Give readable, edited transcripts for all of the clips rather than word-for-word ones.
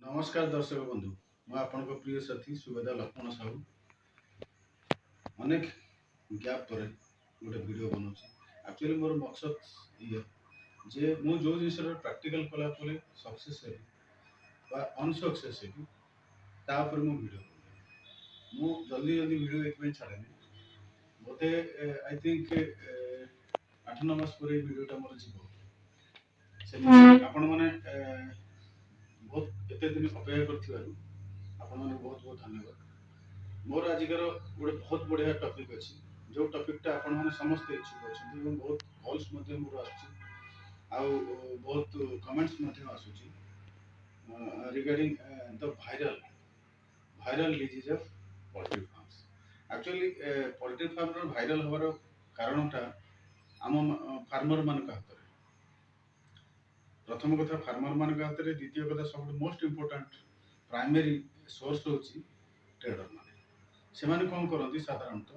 नमस्कार दर्शक बंधु मैं आपण प्रिय साथी सुबेदा लक्ष्मण साहू अनेक गैप पर गोटे वीडियो बनाऊँ। एक्चुअली मोर मकसद ये जे मु जो जिस प्रैक्टिकल कला सक्सेस है अनसक्सेस है तापर मु वीडियो मु जल्दी जल्दी वीडियो ये छाड़े बोधे आई थिंक 8-9 मास पर वीडियोटा मोर जीव आपण मैंने बहुत एत दिन अपेक्षा कर बहुत बहुत धन्यवाद। मोर आजिकार गोटे बहुत बढ़िया टपिक अच्छी जो टपिकटा आपण मैंने समस्त इच्छुक अच्छा बहुत कल्स मोर आउ बहुत कमेंट्स आसूची regarding the viral disease of poultry farms. Actually poultry farm viral हबार कारणटा आम फार्मर मान हाथ प्रथम कथा फार्मर मान हाथ में द्वितीय कथा सब मोस्ट इम्पोर्टाट प्राइमरी सोर्स हूँ ट्रेडर मान से कौन करती साधारणतः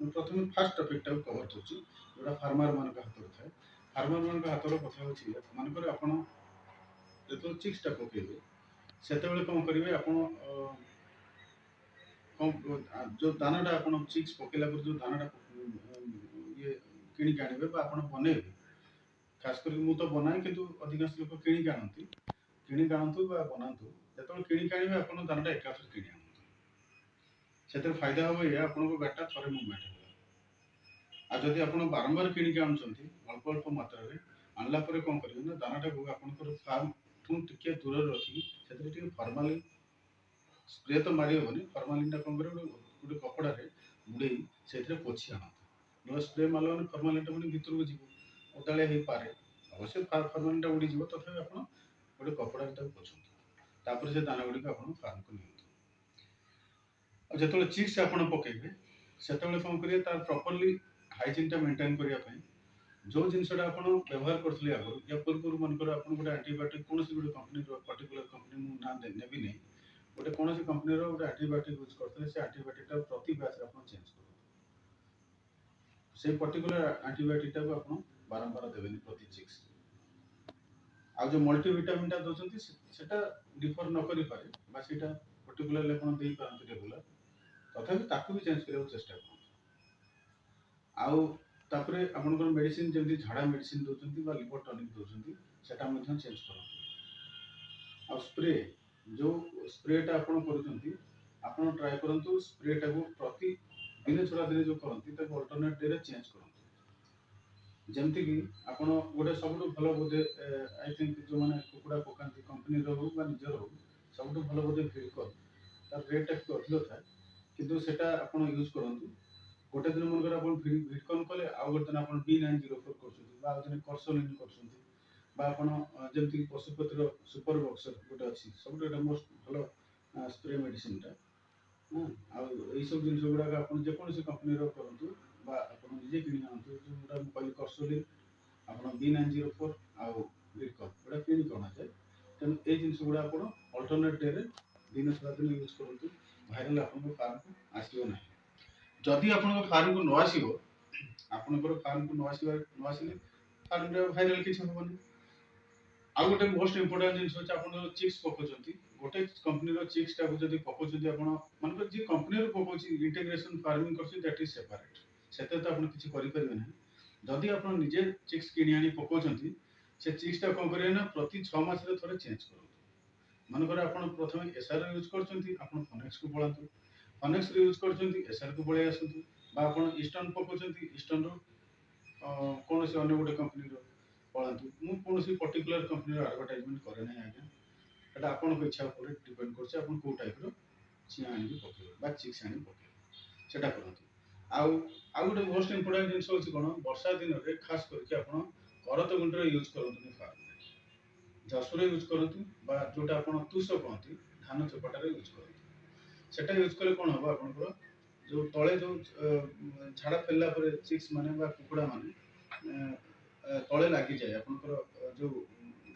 प्रथम फास्ट टपिक कवर कर जोटा फार्मर मान हाथ में थाए फार्मर मान हाथ कथा हूँ मानकर आप जो चिक्सटा पकेबे से कौन करेंगे आप जो दानाटा आप चिक्स पकेला जो दानाटा ये किणिक आने आप बनइबे खास कर मु तो बनाए कि अधिकांश लोक किणिक आनती किणिक आणतु बनातु जो किणिक आने आप दानाटा एकाथर कि आणतु से फायदा हम ये आप गाटा थे मुवमेंट हो आदि आप बारंबार किणिक आणुंट अल्प अल्प मात्रा आणला कौन करेंगे ना दानाटा को आप फार्म ठूँ टे दूर रखी फर्मालिन स्प्रे तो मारी हेनी फर्मालिन कौन कर गोटे कपड़ा गुड़े से पोछी आणतु ना स्प्रे मार मैंने फर्मालिन भितर को जीव उदाड़िया हो पाए अवश्य फर्मालिन उड़ी तथा आप गोटे कपड़ा पोछतु से दाना गुड़िक आप फार्म को नि जो चिक्स आप पकेबे से कौन करेंगे तार प्रॉपर्ली हाइजीन मेंटेन करने जो जिनसा आप व्यवहार करते आगु या पूर्व मनकर आप गोटे एंटीबायोटिक कौन गोटे कंपनी पर्टिकुलर कंपनी मुझे ना नेबी नहीं गोटे कौन कंपनी गोटे एंटीबायोटिक यूज करते से एंटीबायोटिक प्रति बैच आप चेंज कर से पर्टिकुलर एंटीबायोटिक को आप बारंबार देवेनि प्रति चिक्स आ जो मल्टीविटामिन दौरान से डिफर न कर पारे से पर्टिकुलरली दे पारती रेगुलर तथापि ताकू भी चेंज करने चेष्टा कर आउे आपंकर मेडिसिन जमी झाड़ा मेडिसिन दौरान लिवर टनिक दौरान से चेंज कर स्प्रे जो स्प्रेटा आप ट्राए करूँ स्प्रेटा को प्रति दिने छड़ा दिन जो करती अल्टरनेट डे चेंज कर जमती कि आप गोटे सब भल बोधे आई थिंक जो मैंने कुकुड़ा पकाती कंपनी हो निजर हो सब भल बोधे भिडकल तार रेटा अधिक थाए किंतु सेटा आप यूज करूँ गोटे दिन मनकर आप भिडकन कले आउ गोटे दिन आप B904 कर कर्सोलिन करमती पशुपतिर सुपर बक्सर गोटे अच्छी सब मोस्ट भल स्प्रे मेडिसिन यही सब जिन गुड़ाक आप जेकोसी कंपनी करूँ निजे कि आनतु जो कहली कर्सोलिन आप B904 आउ भिडकन गुड़ा कि अणाए तेणु ये जिन गुड़ा आप अल्टरनेट डे दिन छड़ा दिन यूज करूँ भाइराल आप फार्म को आसो ना जदि आप फार्म को न आसो आपंकर फार्म को न आसिले फार्म भाइराल किसी हेनी आउ गोटे मोस्ट इम्पोर्टाट जिन आप चिक्स पकाउं गोटे कंपनी चिक्सटा को जब पकाउं मानक जी कंपनी पकाउं इंटीग्रेशन फार्मिंग कर सेपरेट से तो आप किसी करें ना जदि आप निजे चिक्स कि आनी पकाउं से चिक्सटा कौन करेंगे ना प्रति 6 मास थे चेंज करूँ मानकर आप प्रथम एसआर यूज कर फनेक्स को पलातु फनेक्स यूज कर एसआर को पलि आसतु आप ईस्टर्न पकाउं ईस्टर्न कौन से अन्य गोटे कंपनी पलातु मुझे पर्टिकुलर कंपनी एडवर्टाइजमेंट करे ना आज्ञा आप इच्छा पर डिपेंड कर कौ टाइप चिआ आनी पकेबे चिक्स आनी पकेबे से करूँ आउ गोटे मोस्ट इम्पोर्टाट जिन हूँ कौन वर्षा दिन में खास करके आप करत गुंडर यूज करूँ फार्म जसुर यूज करूँ जोटा आप तुष कहती धान चोपाटार यूज करूँ से यूज कले कौन हम आप जो तले जो झाड़ा फेरला चिक्स माने कुकुड़ा माने तले लगी जाए आपंकर जो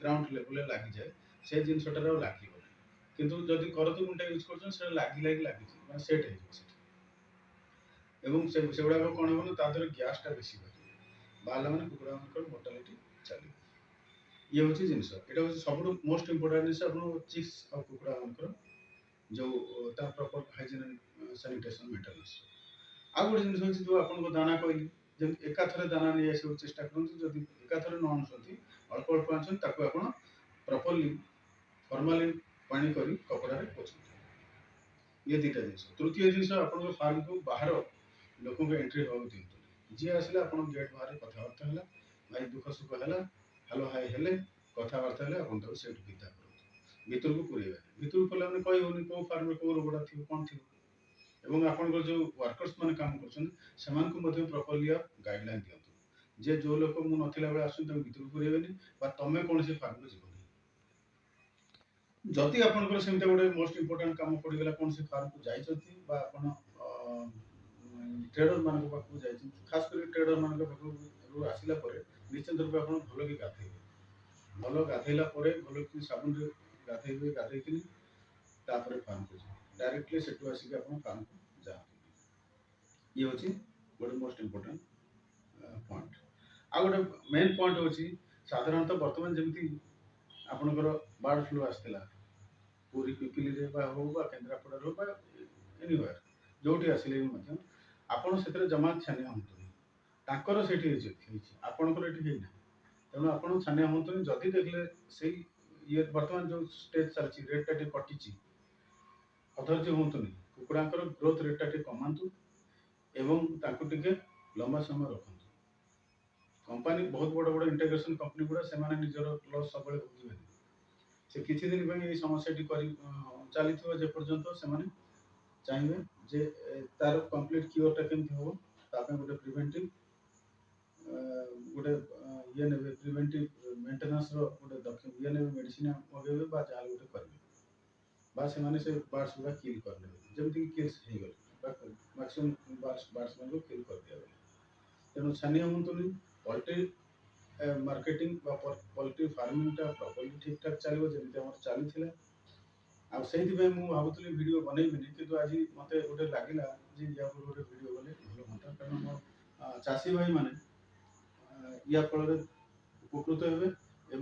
ग्राउंड लेवल लगी जाए से जिनसटार लगे किंतु जदि करत गुंटा यूज कर लगी सेट से गुड़ाक कौन हम गैसटा बेसी बाहर मैंने कुकुड़ा मोर्टालिटी चलो ये हूँ जिनस यहाँ हूँ सब मोस्ट इम्पोर्टाट जिन आप चिक्स और कुकुड़ा मानकर जो तार प्रॉपर हाइजीन सैनिटेशन मेंटेनेंस आ गोटे जिन जो आपको दाना कहली जब एकाथरे दाना नहीं आसो चेष्टा करूँ जब एकाथरे न आनुंट अल्प अल्प आनुन प्रॉपर्ली फॉर्मालिन पानी करी कपड़ा पोछते ये दुटा जिन तृतीय जिन आप फार्म को बाहर लोक एंट्री हाँ दिखाते जी आसला आप गेट बाहर कथबार्ता है भाई दुख सुख है हेलो हाई हेले कथबार्ता है आपको से विदा कर भितर को पुरेबा भितर को मैंने कही होनी कौ फार्म में कौ रोगटा थी कौन थी एवं आप जो वर्कर्स मैंने काम कर प्रॉपर्ली आप गाइडलाइन दिखाते जे जो लोक मुझे नाला बेले आसुन भितर पुरेबे तुम कौन से फार्म को जीवन जदि आपंकर सेमती गोटे मोस्ट इम्पोर्टाट कम पड़गला कौन से फार्म को जाइए ट्रेडर मान पाखक जाइए खास कर ट्रेडर मान पाखक आसला निश्चित रूप आप भल कि गाधेबे भल गाधेला भल कि साबुन गाधेबे गाधे फार्म को डायरेक्टली से आसिक आप फार्म को जाते ये हूँ गोटे मोस्ट इम्पोर्टाट पॉइंट आ गोटे मेन पॉइंट हूँ साधारणतः बर्तमान जमी आपणकर बार्ड फ्लू आसला पूरी पिपिली हो केन्द्रापड़ा हो एनिवेयर जो आसिले भी आपड़ से जमा छानिया हूँ से आपणकर ये तेणु आप छानिया हूँ जदि देखले से ये बर्तमान जो स्टेज चलती रेटा टे कटी अधर्य हूँ कुकुड़ार ग्रोथ रेटा टे कमातु एवं टे लंबा समय रखु कंपानी बहुत बड़ बड़ इंटीग्रेशन कंपनी गुड़ा से निजर लॉस सब भोगे से किसी दिन ये समस्या चली जेपर्यंत से चाहिए जे तार कंप्लीट क्योरटा केमती हम ताप गोटे प्रिवेंटिव गोटे ये ने प्रिवेंटिव मेंटेनेंस गोटे दक्ष ये ने मेडिसिन मगेबे जहाँ गोटे करेंगे से बार्ड्स गुड़ा किल कर जमी किल्स हो गले मैक्सिमम बार्ड्स मान किल कर दिया तेणु छानिया हूँ poultry marketing poultry farming properly ठीक ठाक चलो जमी चली से भावुली वीडियो बनईबिनी कि आज मत गोटे लगे या गोटे वीडियो गले भल हाँ कारण मो चाषी भाई मैंने या फल उपकृत हे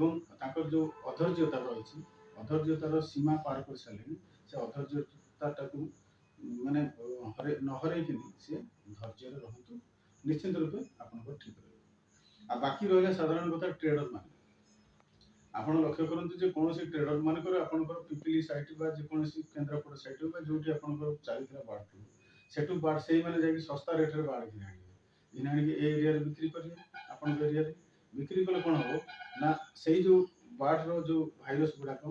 जो अधर्यता रही अधर्यतार सीमा पार कर सारे से अधर्यता माने न हर सी धैर्य रुँ निश्चित रूपे आप ठीक रहे बाकी रहा साधारण कथा ट्रेडर मान आप लक्ष्य करूँ कौन ट्रेडर मानकर आपंकर पिपिली सैट जेकोसी केन्द्रापड़ा सैट जो चलता बार्ड फ्लू से बार्ड से मैंने सस्ता रेट में बार्ड घिना घिना एरिया बिक्री करेंगे आपण एरिया बिक्री कले कौन हम ना से जो बार्ड रो भाइरस गुड़ाक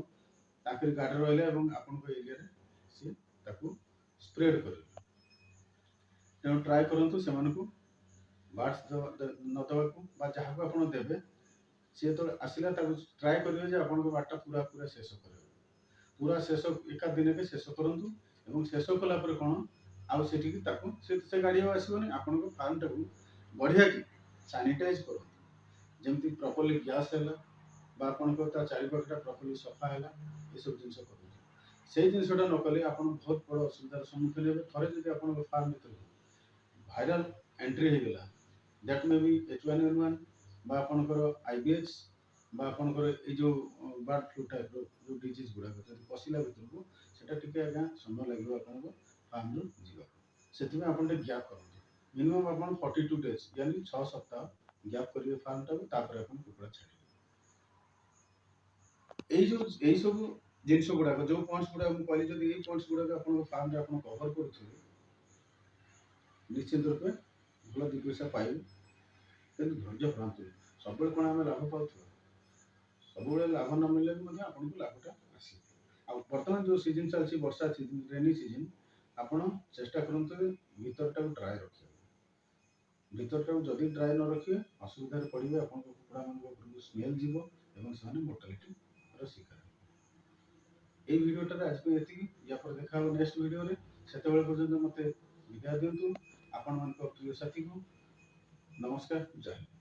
गाड़ी रहा आपण एरिया सी स्प्रेड कर तेणु ट्राए करूँ से बार्ड्स न देवाक जहाँ को आप देवे सी तो आसला ट्राए करेंगे आप बार्टा पूरा पूरा शेष कर पूरा शेष एका दिन के शेष करूँ शेष कलापर कौन आउ से गाड़ी आसोनी आप फार्म टाक बढ़िया कि सानिटाइज कर जमी प्रॉपर्ली गैस है आपंकर चारिपाखटा प्रॉपर्ली सफा है ये सब जिन से जिनसा नकले आप बहुत बड़ असुविधार सम्मुखीन हे थे जब आप फार्म भर भाइराल एंट्री होगा दैट मे बी H1N1 आपंकर IBS आपंकर जो बार्ड फ्लू टाइप जो डिजीज गुड़ाक जब पशिला भर को टे आज्ञा समय लगे आप फार्म जावा से आप गैप कर मिनिमम आप 42 डेज यानी 6 सप्ताह गैप करेंगे फार्म टापर आप कुकुड़ा छाड़े यही सब जिनस गुड़ाक जो पॉइंट्स गुड़ा कहली जब ये पॉइंट्स गुड़ाक आप फार्म आप कवर करेंगे निश्चित रूपे भल दु पैसा पाइबे कि धैर्य हरातु सब कौन आम लाभ पाऊ सब लाभ न मिले भी आपको लाभटा आस बर्तमान जो सीजन चलती वर्षा सीजन रेनी सीजन आपड़ चेष्टा करूँ भीतरटा ड्राए रखिए भीतरटा जदि ड्राए न रखिए असुविधा पड़े आप कुकुड़ा मान स्मेल जीव और मोर्टालिटी शिकार ये वीडियोटा आज ये या देखा नेक्स्ट वीडियो से पर्यटन मत विदाय दिंतु आपण मान प्रिय साथी को नमस्कार जय हिंद।